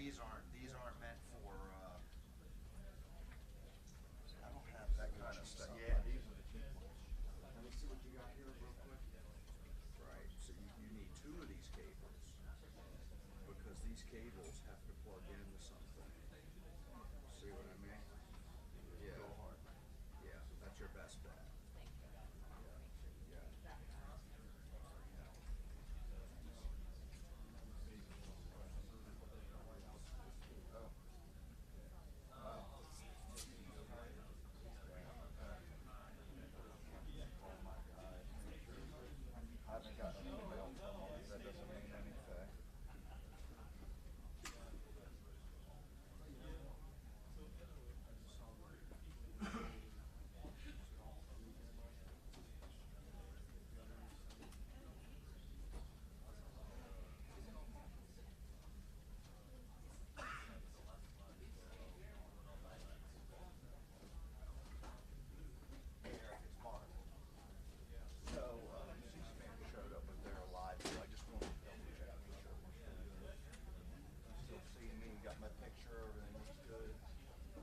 these aren't meant for, I don't have that kind of stuff. Yeah, these are the cheap ones. Let me see what you got here real quick. Right, so you need two of these cables, because these cables have to plug into something. See what I mean? Yeah. Yeah, that's your best bet. Yeah. I haven't gotten an email from them. That doesn't mean anything. It's Mark. So, C-SPAN showed up with their live, so I just wanted to double check, make sure we're still good. Still seeing me, got my picture, everything looks good.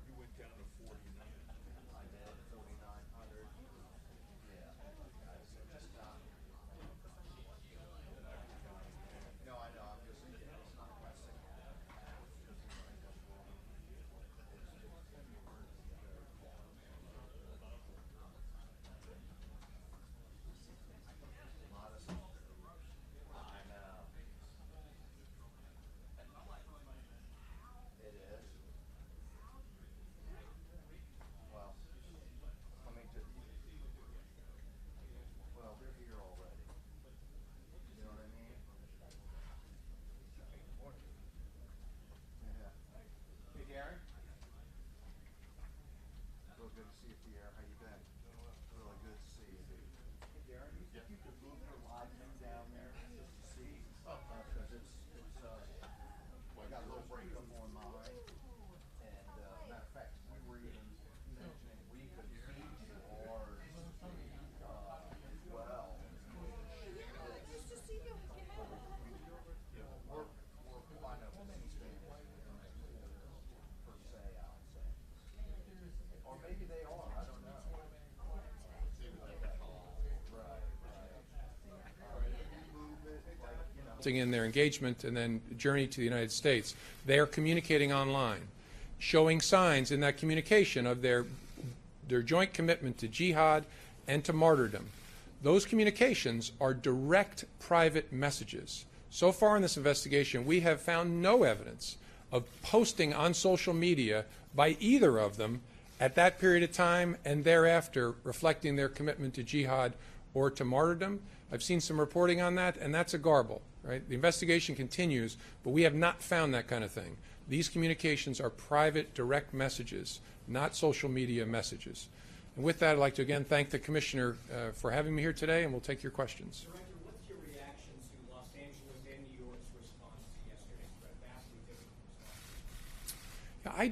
You went down to 49. I did, 4,900. Yeah. So just not. No, I know, I'm just thinking it's not pressing. Modest. I know. It is. Well, I mean, well, they're here already. You know what I mean? Yeah. Hey, Gary. Real good to see you, Pierre. How you been? Really good to see you, dude. Hey, Darren, you think you could move your live thing down there just to see? Because I got a little breakup on mine. And, matter of fact, we were even mentioning we could feed you ours, as well. Just to see you. We're fine up with C-SPAN per se, I would say. Or maybe they are, I don't know. Right. All right, if you move it, like, you know. In their engagement and then journey to the United States, they are communicating online, showing signs in that communication of their joint commitment to jihad and to martyrdom. Those communications are direct private messages. So far in this investigation, we have found no evidence of posting on social media by either of them at that period of time and thereafter reflecting their commitment to jihad or to martyrdom. I've seen some reporting on that, and that's a garble, right? The investigation continues, but we have not found that kind of thing. These communications are private, direct messages, not social media messages. And with that, I'd like to again thank the Commissioner for having me here today, and we'll take your questions. Director, what's your reaction to Los Angeles and New York's response to yesterday's vastly different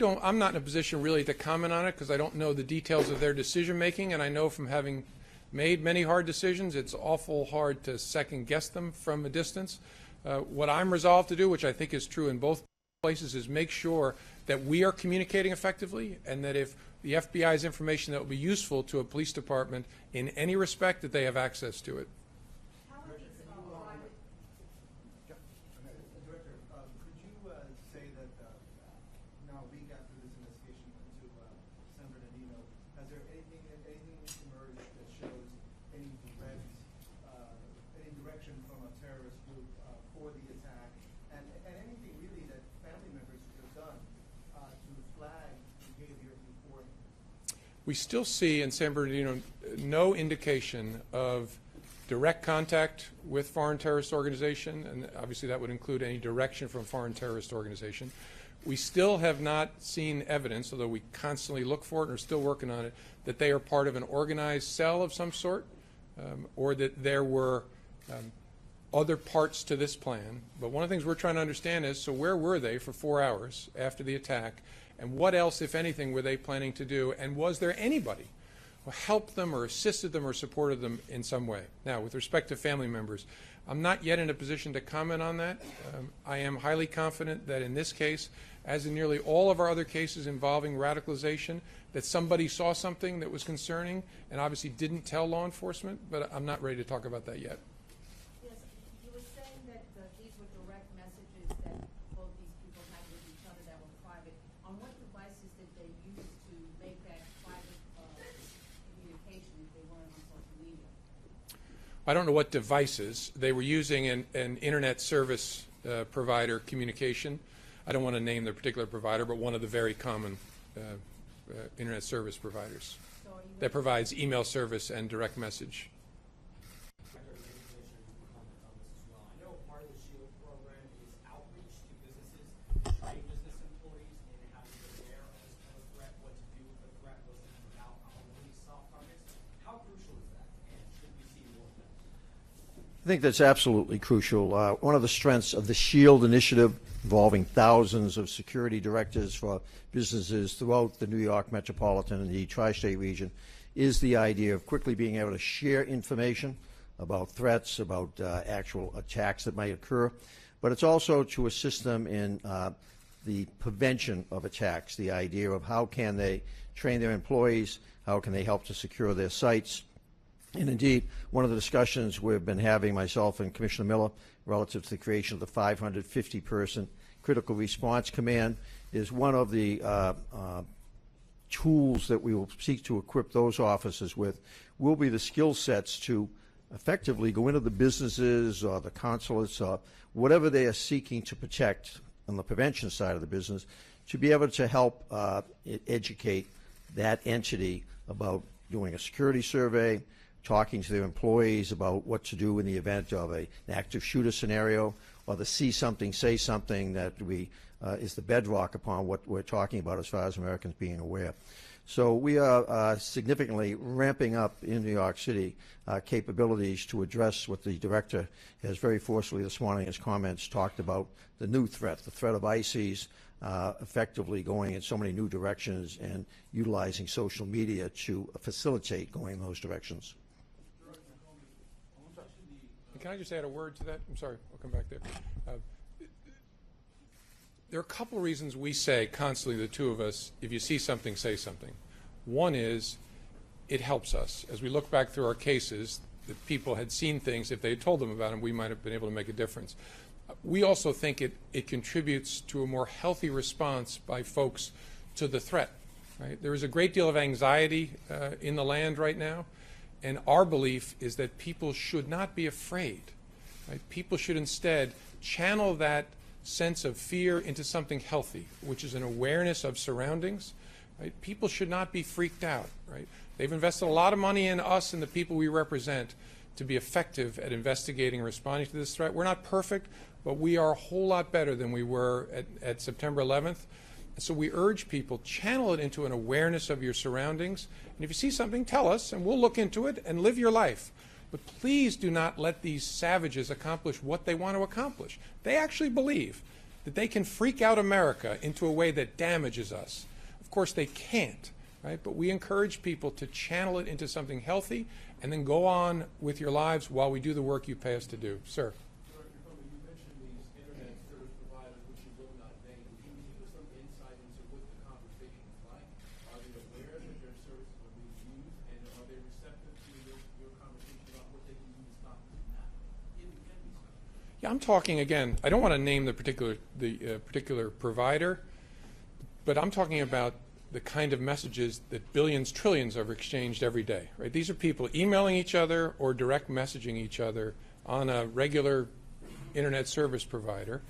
response? I'm not in a position really to comment on it because I don't know the details of their decision making, and I know from having made many hard decisions, it's awful hard to second guess them from a distance. What I'm resolved to do, which I think is true in both places, is make sure that we are communicating effectively, and that if the FBI's information that will be useful to a police department in any respect, that they have access to it. Director, could you say that now a week after this investigation into San Bernardino, has there anything emerged that shows any direction from a terrorist group for the attack, and anything really that family members could have done to flag behavior before? We still see in San Bernardino no indication of direct contact with foreign terrorist organization, and obviously that would include any direction from foreign terrorist organization. We still have not seen evidence, although we constantly look for it and are still working on it, that they are part of an organized cell of some sort, or that there were other parts to this plan. But one of the things we're trying to understand is, so where were they for 4 hours after the attack, and what else, if anything, were they planning to do, and was there anybody helped them or assisted them or supported them in some way. Now, with respect to family members, I'm not yet in a position to comment on that. I am highly confident that in this case, as in nearly all of our other cases involving radicalization, that somebody saw something that was concerning and obviously didn't tell law enforcement, but I'm not ready to talk about that yet. Yes, you were saying that these were direct messages that both these people had with each other that were private. On what devices did they use to make that private communication if they weren't on social media? I don't know what devices. They were using an internet service provider communication. I don't want to name the particular provider, but one of the very common internet service providers that provides email service and direct message. I know part of the SHIELD program is outreach to businesses, train business employees in how to be aware of a threat, what to do with a threat, what's about really soft targets. How crucial is that, and should we see more of that? I think that's absolutely crucial. One of the strengths of the SHIELD initiative, involving thousands of security directors for businesses throughout the New York metropolitan and the tri-state region, is the idea of quickly being able to share information about threats, about actual attacks that might occur, but it's also to assist them in the prevention of attacks, the idea of how can they train their employees, how can they help to secure their sites. And indeed, one of the discussions we've been having, myself and Commissioner Miller, relative to the creation of the 550-person Critical Response Command, is one of the tools that we will seek to equip those officers with will be the skill sets to effectively go into the businesses or the consulates or whatever they are seeking to protect on the prevention side of the business, to be able to help educate that entity about doing a security survey, talking to their employees about what to do in the event of an active shooter scenario, or the see something, say something that is the bedrock upon what we're talking about as far as Americans being aware. So we are significantly ramping up in New York City capabilities to address what the director has very forcefully this morning in his comments talked about, the new threat, the threat of ICs effectively going in so many new directions and utilizing social media to facilitate going in those directions. Can I just add a word to that? I'm sorry, I'll come back there. There are a couple of reasons we say constantly, the two of us, if you see something, say something. One is it helps us. As we look back through our cases, that people had seen things, if they had told them about them, we might have been able to make a difference. We also think it contributes to a more healthy response by folks to the threat. Right? There is a great deal of anxiety in the land right now. And our belief is that people should not be afraid. Right? People should instead channel that sense of fear into something healthy, which is an awareness of surroundings. Right? People should not be freaked out. Right? They've invested a lot of money in us and the people we represent to be effective at investigating and responding to this threat. We're not perfect, but we are a whole lot better than we were at September 11th. So we urge people, channel it into an awareness of your surroundings. And if you see something, tell us, and we'll look into it and live your life. But please do not let these savages accomplish what they want to accomplish. They actually believe that they can freak out America into a way that damages us. Of course, they can't, right? But we encourage people to channel it into something healthy and then go on with your lives while we do the work you pay us to do. Sir. Director Comey, you mentioned these internet service providers, which you will not name. Can you give us some insight into what the conversation is like? Are they aware that their services are being used, and are they receptive to your conversation about what they can use not to not? Yeah, I'm talking again. I don't want to name the particular provider, but I'm talking about the kind of messages that billions, trillions are exchanged every day. Right? These are people emailing each other or direct messaging each other on a regular internet service provider,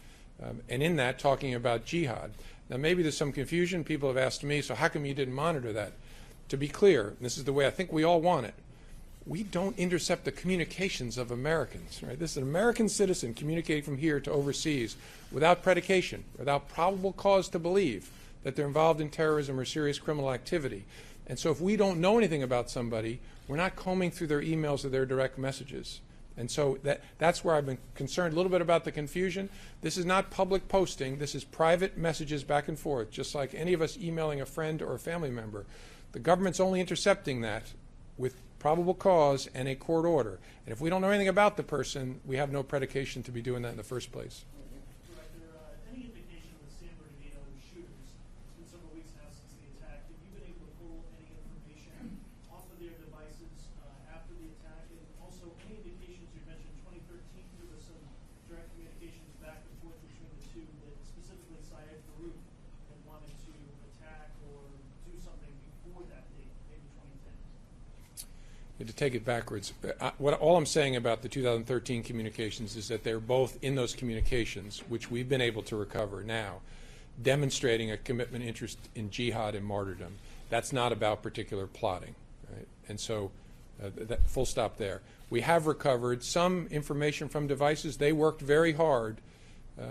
and in that talking about jihad. Now maybe there's some confusion. People have asked me, so how come you didn't monitor that? To be clear, and this is the way I think we all want it, we don't intercept the communications of Americans. Right? This is an American citizen communicating from here to overseas without predication, without probable cause to believe that they're involved in terrorism or serious criminal activity. And so if we don't know anything about somebody, we're not combing through their emails or their direct messages. And so that's where I've been concerned a little bit about the confusion. This is not public posting. This is private messages back and forth, just like any of us emailing a friend or a family member. The government's only intercepting that with probable cause and a court order. And if we don't know anything about the person, we have no predication to be doing that in the first place. Director, any indication of the San Bernardino shooters? It's been several weeks now since the attack. Have you been able to pull any information off of their devices after the attack? And also, any indications, you mentioned 2013, there was some direct communications back and forth between the two that specifically cited Farouk and wanted to attack or do something before that date, maybe 2010? To take it backwards, all I'm saying about the 2013 communications is that they're both in those communications, which we've been able to recover now, demonstrating a commitment interest in jihad and martyrdom. That's not about particular plotting, right? And so, that full stop there. We have recovered some information from devices. They worked very hard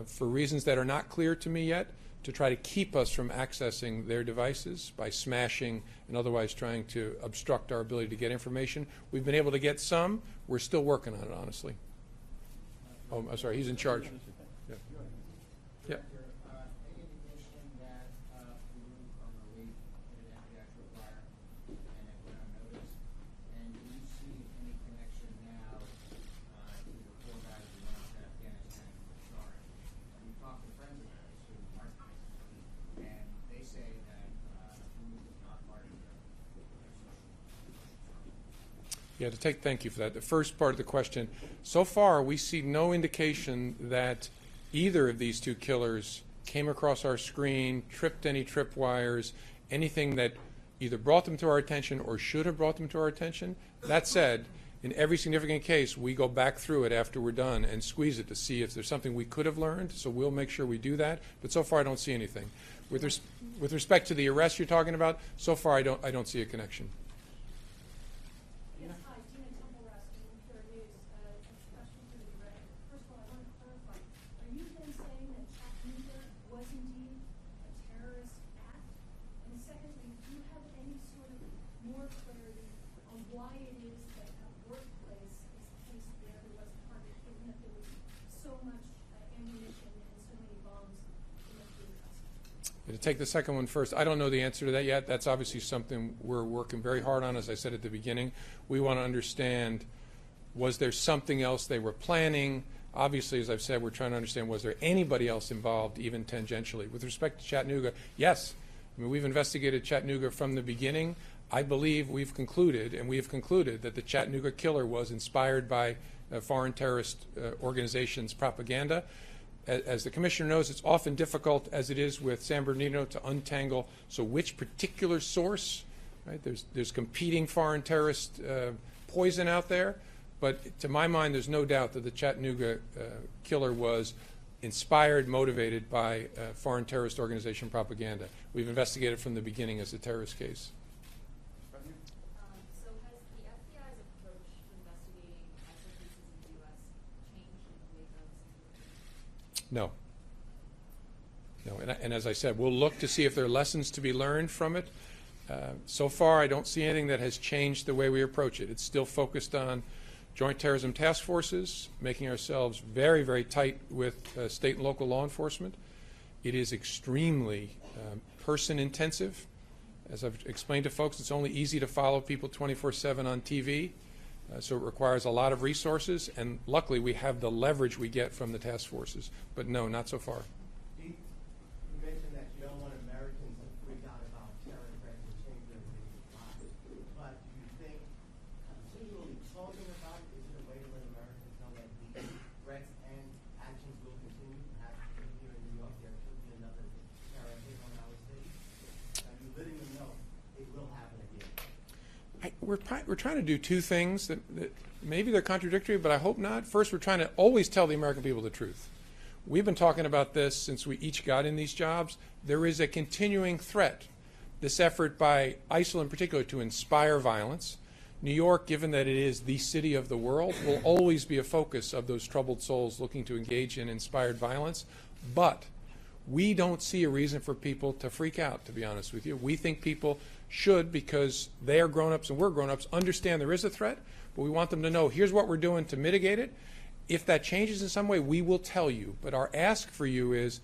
for reasons that are not clear to me yet to try to keep us from accessing their devices by smashing and otherwise trying to obstruct our ability to get information. We've been able to get some. We're still working on it, honestly. Oh, I'm sorry, he's in charge. Yeah. Yeah. Any indication that Farouk or Malik hit it at the actual fire and it went unnoticed? And do you see any connection now to the four guys who went out to Afghanistan for SARS? You talk to friends of theirs who aren't, and they say that Farouk is not part of their Yeah, thank you for that. The first part of the question, so far we see no indication that either of these two killers came across our screen, tripped any tripwires, anything that either brought them to our attention or should have brought them to our attention. That said, in every significant case, we go back through it after we're done and squeeze it to see if there's something we could have learned, so we'll make sure we do that. But so far I don't see anything. With respect to the arrest you're talking about, so far I don't see a connection. Yes, hi, Tina Temple-Raskin, Pure News. A question for the director. First of all, I want to clarify. Are you then saying that Chattanooga was indeed a terrorist act? And secondly, do you have any sort of more clarity on why it is that a workplace is placed where there was target, given that there was so much ammunition and so many bombs in the food house? To take the second one first, I don't know the answer to that yet. That's obviously something we're working very hard on, as I said at the beginning. We want to understand, was there something else they were planning? Obviously, as I've said, we're trying to understand, was there anybody else involved, even tangentially? With respect to Chattanooga, yes. I mean, we've investigated Chattanooga from the beginning. I believe we have concluded that the Chattanooga killer was inspired by foreign terrorist organizations' propaganda. As the Commissioner knows, it's often difficult, as it is with San Bernardino, to untangle. So which particular source, right? There's competing foreign terrorist poison out there. But to my mind, there's no doubt that the Chattanooga killer was inspired, motivated by foreign terrorist organization propaganda. We've investigated from the beginning as a terrorist case. So has the FBI's approach to investigating ISIL cases in the U.S. changed in the wake of No. And as I said, we'll look to see if there are lessons to be learned from it. So far, I don't see anything that has changed the way we approach it. It's still focused on joint terrorism task forces, making ourselves very, very tight with state and local law enforcement. It is extremely person intensive. As I've explained to folks, it's only easy to follow people 24/7 on TV. So it requires a lot of resources, and luckily we have the leverage we get from the task forces. But no, not so far. You mentioned that you don't want Americans to freak out about terror threats and change their lives. But do you think continually talking about it is a way to let Americans know that these threats and actions will continue? Perhaps here in New York there could be another terror hit on our city. Are you letting them know it will happen again? We're trying to do two things that maybe they're contradictory, but I hope not. First, we're trying to always tell the American people the truth. We've been talking about this since we each got in these jobs. There is a continuing threat, this effort by ISIL in particular to inspire violence. New York, given that it is the city of the world, will always be a focus of those troubled souls looking to engage in inspired violence. But we don't see a reason for people to freak out, to be honest with you. We think people should, because they are grown-ups and we're grown-ups, understand there is a threat, but we want them to know here's what we're doing to mitigate it. If that changes in some way, we will tell you. But our ask for you is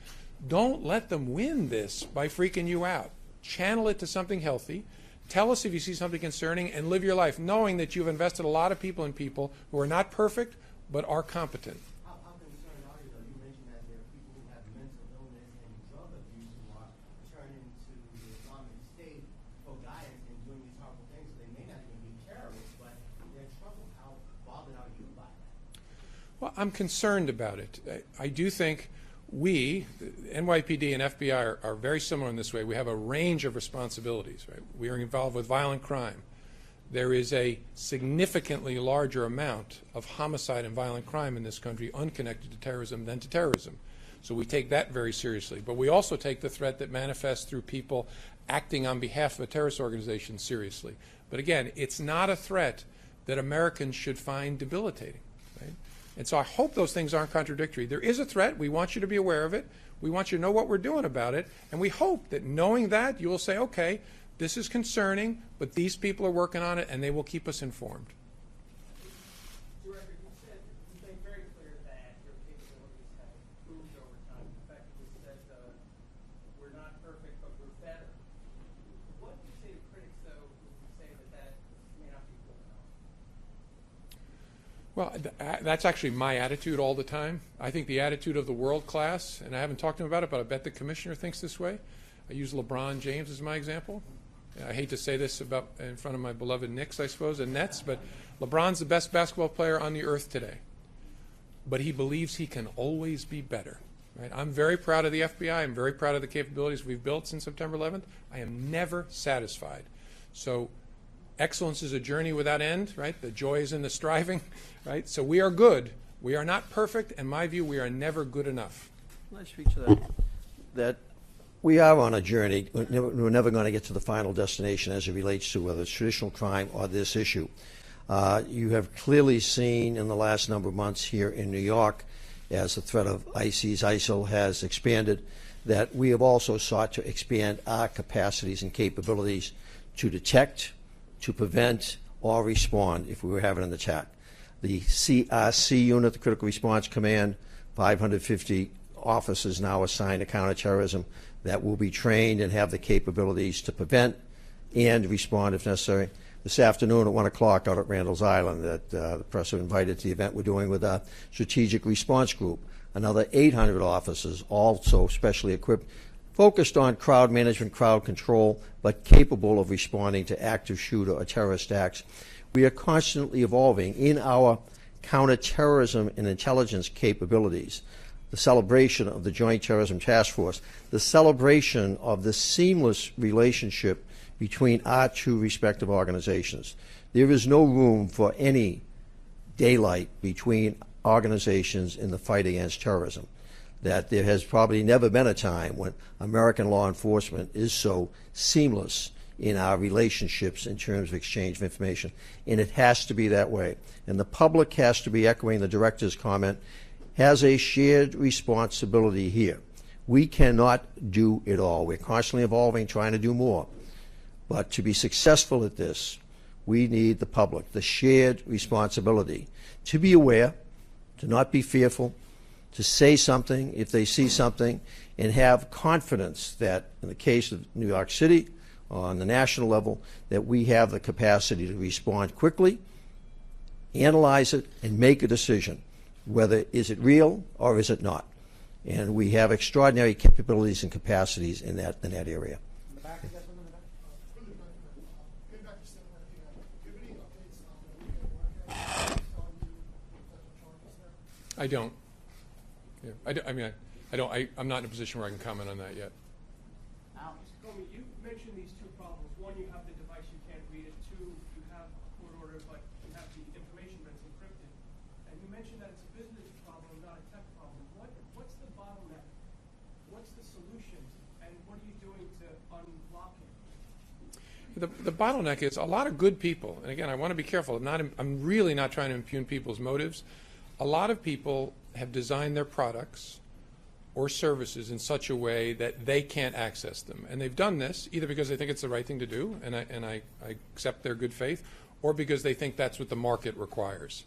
don't let them win this by freaking you out. Channel it to something healthy. Tell us if you see something concerning and live your life knowing that you've invested a lot of people in people who are not perfect but are competent. How concerned are you, though? You mentioned that there are people who have mental illness and drug abuse who are turning to the Islamic State for guidance and doing these horrible things. They may not even be terrorists, but they're in trouble. How bothered are you by that? Well, I'm concerned about it. I do think we, NYPD and FBI, are very similar in this way. We have a range of responsibilities. Right? We are involved with violent crime. There is a significantly larger amount of homicide and violent crime in this country unconnected to terrorism than to terrorism. So we take that very seriously. But we also take the threat that manifests through people acting on behalf of a terrorist organization seriously. But again, it's not a threat that Americans should find debilitating. Right? And so I hope those things aren't contradictory. There is a threat. We want you to be aware of it. We want you to know what we're doing about it. And we hope that knowing that, you will say, okay, this is concerning, but these people are working on it, and they will keep us informed. Director, you've made very clear that your capabilities have improved over time. In fact, you said we're not perfect, but we're better. What do you say to critics, though, who say that may not be good enough? Well, that's actually my attitude all the time. I think the attitude of the world class, and I haven't talked to him about it, but I bet the commissioner thinks this way. I use LeBron James as my example. I hate to say this about in front of my beloved Knicks, I suppose, and Nets, but LeBron's the best basketball player on the earth today. But he believes he can always be better. Right? I'm very proud of the FBI. I'm very proud of the capabilities we've built since September 11th. I am never satisfied. So excellence is a journey without end, right? The joy is in the striving, right? So we are good. We are not perfect. In my view, we are never good enough. Can I speak to that? That we are on a journey. We're never going to get to the final destination as it relates to whether it's traditional crime or this issue. You have clearly seen in the last number of months here in New York, as the threat of ISIL has expanded, that we have also sought to expand our capacities and capabilities to detect, to prevent, or respond if we were having an attack. The CRC unit, the Critical Response Command, 550 officers now assigned to counterterrorism that will be trained and have the capabilities to prevent and respond if necessary. This afternoon at 1 o'clock out at Randall's Island that the press are invited to the event we're doing with our Strategic Response Group. Another 800 officers, also specially equipped, focused on crowd management, crowd control, but capable of responding to active shooter or terrorist acts. We are constantly evolving in our counterterrorism and intelligence capabilities. The celebration of the Joint Terrorism Task Force, the celebration of the seamless relationship between our two respective organizations. There is no room for any daylight between organizations in the fight against terrorism. That there has probably never been a time when American law enforcement is so seamless in our relationships in terms of exchange of information. And it has to be that way. And the public has to be echoing the director's comment, has a shared responsibility here. We cannot do it all. We're constantly evolving, trying to do more. But to be successful at this, we need the public, the shared responsibility to be aware, to not be fearful, to say something if they see something, and have confidence that in the case of New York City, on the national level, that we have the capacity to respond quickly, analyze it, and make a decision. Whether is it real or is it not? And we have extraordinary capabilities and capacities in that area. I don't. Yeah, I'm not in a position where I can comment on that yet. Comey, you mentioned these two problems. One, you have the device, you can't read it. Two, you have a court order, but you have the information that's encrypted. And you mentioned that it's a business problem, not a tech problem. What's the bottleneck? What's the solution? And what are you doing to unlock it? The bottleneck is a lot of good people, and again, I want to be careful. I'm really not trying to impugn people's motives. A lot of people have designed their products or services in such a way that they can't access them. And they've done this either because they think it's the right thing to do, and I accept their good faith, or because they think that's what the market requires.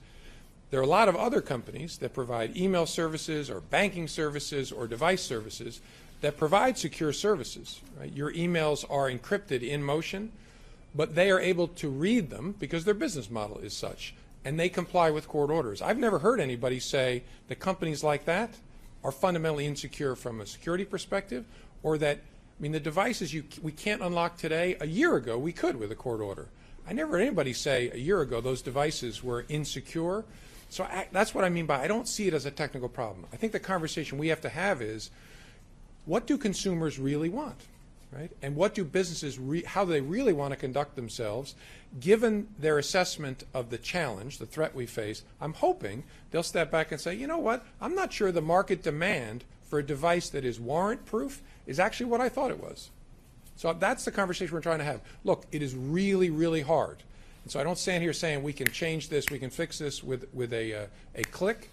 There are a lot of other companies that provide email services or banking services or device services that provide secure services. Right? Your emails are encrypted in motion. but they are able to read them because their business model is such, and they comply with court orders. I've never heard anybody say that companies like that are fundamentally insecure from a security perspective, or that, I mean, the devices we can't unlock today, a year ago we could with a court order. I never heard anybody say a year ago those devices were insecure. So that's what I mean by I don't see it as a technical problem. I think the conversation we have to have is, what do consumers really want, right? And what do businesses, how do they really want to conduct themselves, given their assessment of the challenge, the threat we face? I'm hoping they'll step back and say, you know what, I'm not sure the market demand for a device that is warrant-proof is actually what I thought it was. So that's the conversation we're trying to have. Look, it is really, really hard. And so I don't stand here saying we can change this, we can fix this with a click,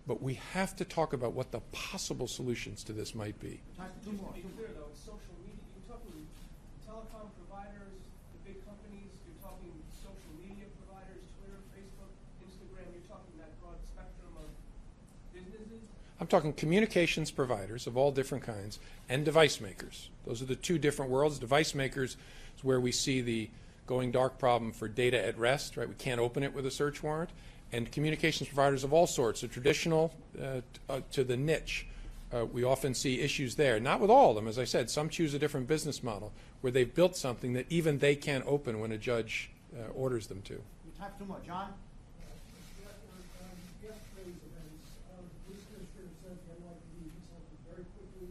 but we have to talk about what the possible solutions to this might be. Just to be clear, though, it's social media. You're talking telecom providers, the big companies. You're talking social media providers, Twitter, Facebook, Instagram. You're talking that broad spectrum of businesses. I'm talking communications providers of all different kinds and device makers. Those are the two different worlds. Device makers is where we see the going dark problem for data at rest, right? We can't open it with a search warrant. And communications providers of all sorts, the traditional to the niche. We often see issues there. Not with all of them, as I said. Some choose a different business model where they've built something that even they can't open when a judge orders them to. You have two more. John? Yesterday's events, the police commissioner said the NYPD consulted very quickly.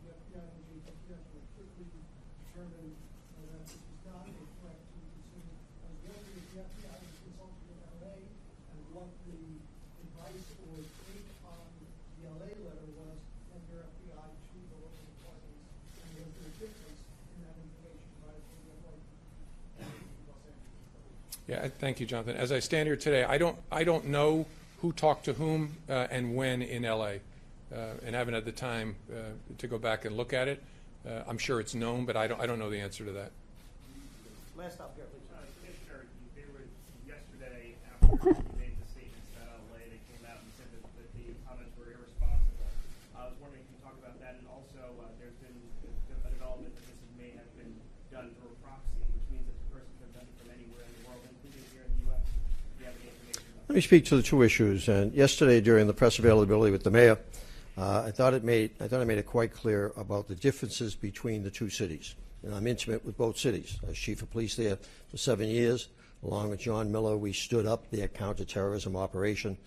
The FBI and the ATF were quickly determined that this was not a threat to consumers. I was wondering if the FBI was consulting with LA and what the advice or take on the LA letter was from your FBI to the local departments, and was there a difference in that information provided from the NYPD in Los Angeles? Yeah, thank you, Jonathan. As I stand here today, I don't know who talked to whom and when in LA, and haven't had the time to go back and look at it. I'm sure it's known, but I don't know the answer to that. Last up here, please. Commissioner, there was yesterday after you made the statements out of LA, they came out and said that the comments were irresponsible. I was wondering if you could talk about that, and also there's been a development that this may have been done through a proxy, which means that the person could have done it from anywhere in the world, including here in the U.S. Do you have any information about that? Let me speak to the two issues. And yesterday, during the press availability with the mayor, I thought it made it quite clear about the differences between the two cities. And I'm intimate with both cities. I was chief of police there for 7 years. Along with John Miller, we stood up their counterterrorism operation.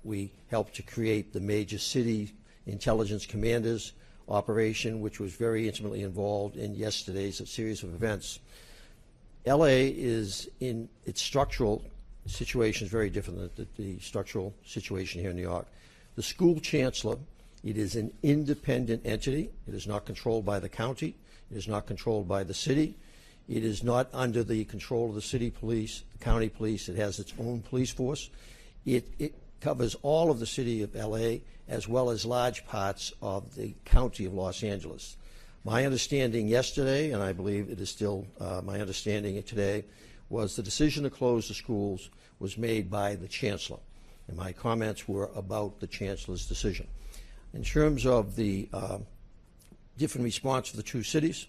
We helped to create the major city intelligence commanders operation, which was very intimately involved in yesterday's series of events. LA is, in its structural situation, is very different than the structural situation here in New York. The school chancellor, it is an independent entity. It is not controlled by the county. It is not controlled by the city. It is not under the control of the city police, the county police. It has its own police force. It covers all of the city of LA as well as large parts of the county of Los Angeles. My understanding yesterday, and I believe it is still my understanding today, was the decision to close the schools was made by the chancellor. And my comments were about the chancellor's decision. In terms of the different response of the two cities,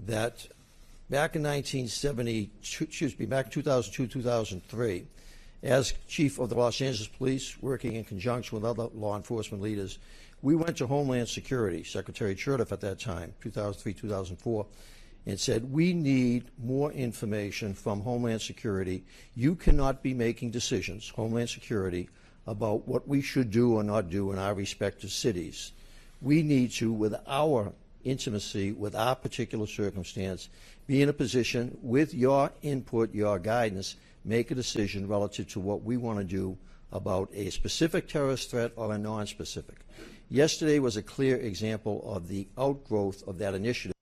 that back in 2002, 2003, as chief of the Los Angeles Police, working in conjunction with other law enforcement leaders, we went to Homeland Security, Secretary Chertoff at that time, 2003, 2004, and said, we need more information from Homeland Security. You cannot be making decisions, Homeland Security, about what we should do or not do in our respective cities. We need to, with our intimacy, with our particular circumstance, be in a position, with your input, your guidance, make a decision relative to what we want to do about a specific terrorist threat or a non-specific. Yesterday was a clear example of the outgrowth of that initiative,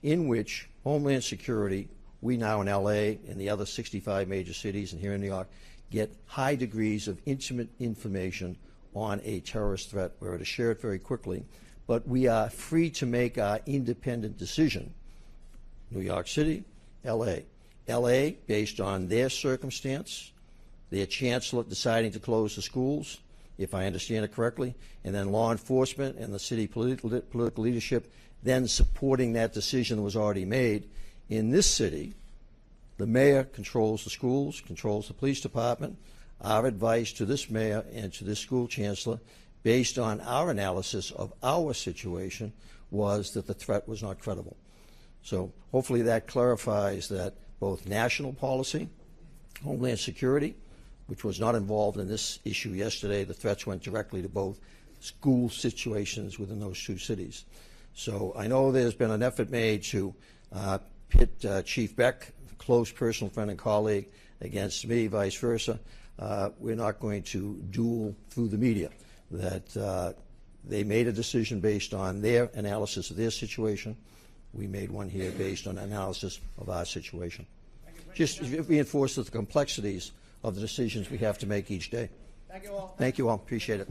in which Homeland Security, we now in LA and the other 65 major cities and here in New York, get high degrees of intimate information on a terrorist threat where it is shared very quickly, but we are free to make our independent decision. New York City, LA. LA, based on their circumstance, their chancellor deciding to close the schools, if I understand it correctly, and then law enforcement and the city political leadership then supporting that decision that was already made. In this city, The mayor controls the schools, controls the police department. Our advice to this mayor and to this school chancellor, based on our analysis of our situation, was that the threat was not credible. So hopefully that clarifies that both national policy, Homeland Security, which was not involved in this issue yesterday, the threats went directly to both school situations within those two cities. So I know there's been an effort made to pit Chief Beck, close personal friend and colleague, against me, vice versa. We're not going to duel through the media. That they made a decision based on their analysis of their situation. We made one here based on analysis of our situation. Just reinforces the complexities of the decisions we have to make each day. Thank you all. Thank you all. Appreciate it.